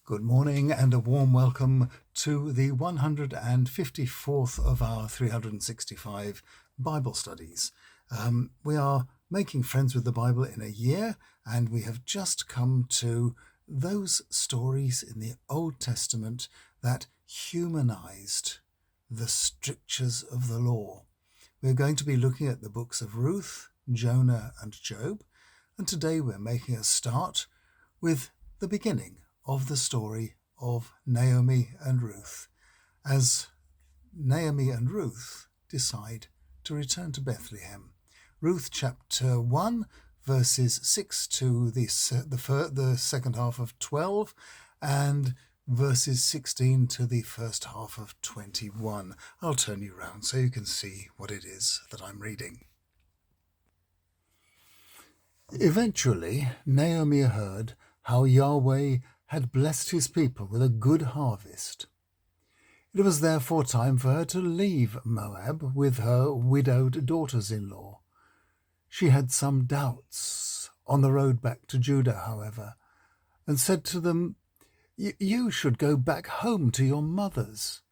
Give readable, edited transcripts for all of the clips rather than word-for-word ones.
Good morning and a warm welcome to the 154th of our 365 Bible studies. We are making friends with the Bible in a year, and we have just come to those stories in the Old Testament that humanized the strictures of the law. We're going to be looking at the books of Ruth, Jonah, and Job, and today we're making a start with the beginning of the story of Naomi and Ruth, as Naomi and Ruth decide to return to Bethlehem. Ruth chapter 1, verses 6 to the second half of 12, and verses 16 to the first half of 21. I'll turn you round so you can see what it is that I'm reading. Eventually, Naomi heard how Yahweh had blessed his people with a good harvest. It was therefore time for her to leave Moab with her widowed daughters-in-law. She had some doubts on the road back to Judah, however, and said to them, "You should go back home to your mothers.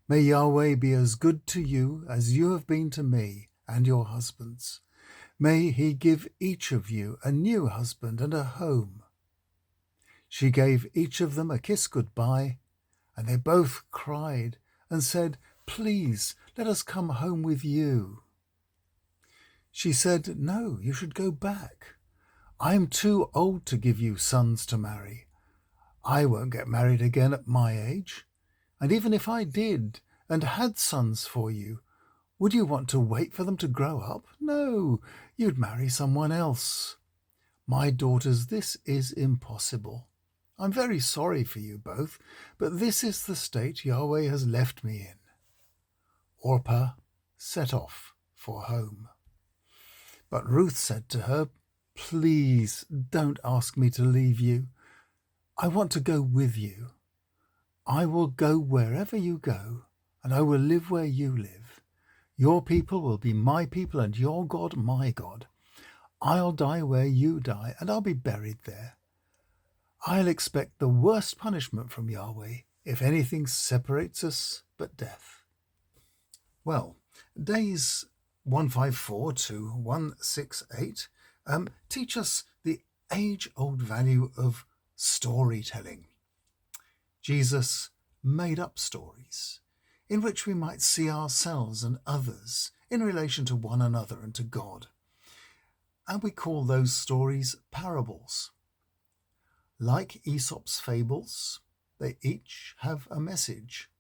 May Yahweh be as good to you as you have been to me and your husbands. May he give each of you a new husband and a home." She gave each of them a kiss goodbye, and they both cried and said, "Please, let us come home with you." She said, "No, you should go back. I am too old to give you sons to marry. I won't get married again at my age. And even if I did and had sons for you, would you want to wait for them to grow up? No, you'd marry someone else. My daughters, this is impossible. I'm very sorry for you both, but this is the state Yahweh has left me in." Orpah set off for home. But Ruth said to her, "Please don't ask me to leave you. I want to go with you. I will go wherever you go, and I will live where you live. Your people will be my people, and your God my God. I'll die where you die, and I'll be buried there. I'll expect the worst punishment from Yahweh if anything separates us but death." Well, days 154 to 168 teach us the age-old value of storytelling. Jesus made up stories in which we might see ourselves and others in relation to one another and to God. And we call those stories parables. Like Aesop's fables, they each have a message.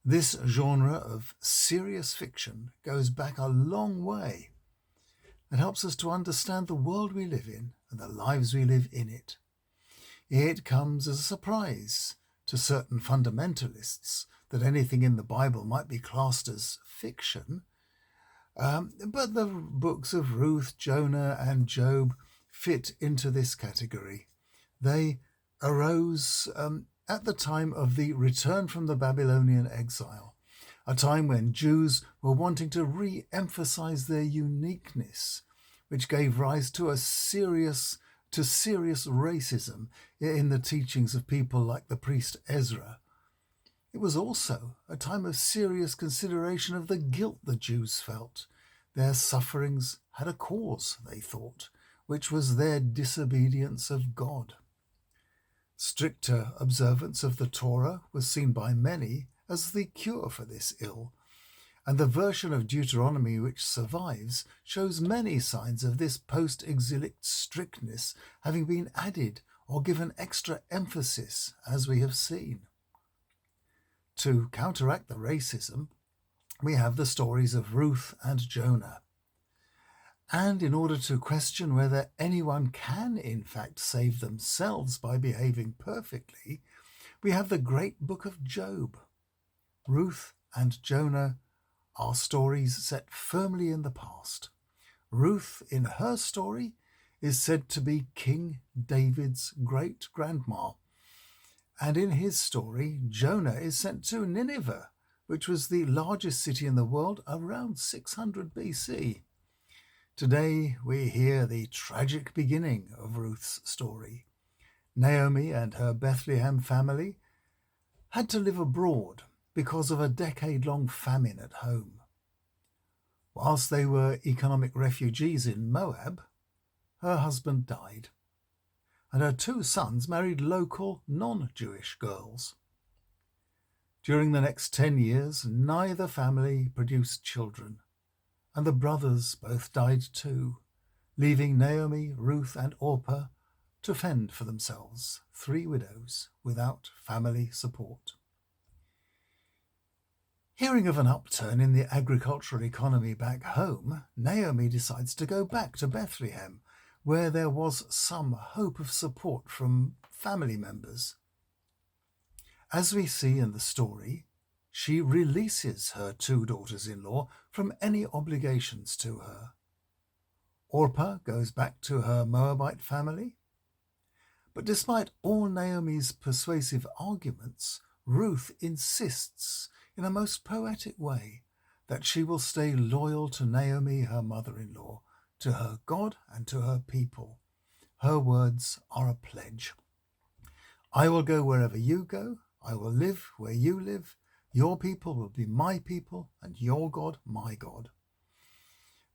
This genre of serious fiction goes back a long way and helps us to understand the world we live in and the lives we live in it. It comes as a surprise to certain fundamentalists that anything in the Bible might be classed as fiction, but the books of Ruth, Jonah, and Job fit into this category. They arose at the time of the return from the Babylonian exile, a time when Jews were wanting to re-emphasize their uniqueness, which gave rise to serious racism in the teachings of people like the priest Ezra. It was also a time of serious consideration of the guilt the Jews felt. Their sufferings had a cause, they thought, which was their disobedience of God. Stricter observance of the Torah was seen by many as the cure for this ill, and the version of Deuteronomy which survives shows many signs of this post-exilic strictness having been added or given extra emphasis, as we have seen. To counteract the racism, we have the stories of Ruth and Jonah. And in order to question whether anyone can in fact save themselves by behaving perfectly, we have the great book of Job. Ruth and Jonah are stories set firmly in the past. Ruth, in her story, is said to be King David's great-grandma. And in his story, Jonah is sent to Nineveh, which was the largest city in the world around 600 BC. Today we hear the tragic beginning of Ruth's story. Naomi and her Bethlehem family had to live abroad because of a decade-long famine at home. Whilst they were economic refugees in Moab, her husband died, and her 2 sons married local non-Jewish girls. During the next 10 years, neither family produced children, and the brothers both died too, leaving Naomi, Ruth, and Orpah to fend for themselves, 3 widows without family support. Hearing of an upturn in the agricultural economy back home, Naomi decides to go back to Bethlehem, where there was some hope of support from family members. As we see in the story, she releases her 2 daughters-in-law from any obligations to her. Orpah goes back to her Moabite family. But despite all Naomi's persuasive arguments, Ruth insists in a most poetic way that she will stay loyal to Naomi, her mother-in-law, to her God and to her people. Her words are a pledge. I will go wherever you go. I will live where you live. Your people will be my people, and your God my God.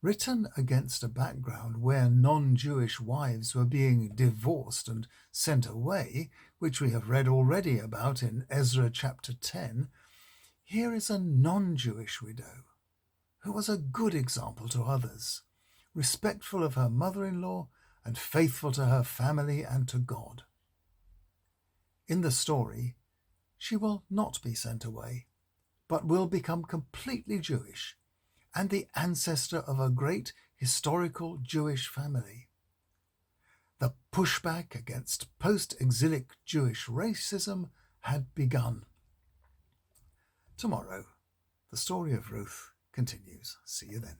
Written against a background where non-Jewish wives were being divorced and sent away, which we have read already about in Ezra chapter 10, here is a non-Jewish widow who was a good example to others, respectful of her mother-in-law and faithful to her family and to God. In the story, she will not be sent away, but will become completely Jewish and the ancestor of a great historical Jewish family. The pushback against post-exilic Jewish racism had begun. Tomorrow, the story of Ruth continues. See you then.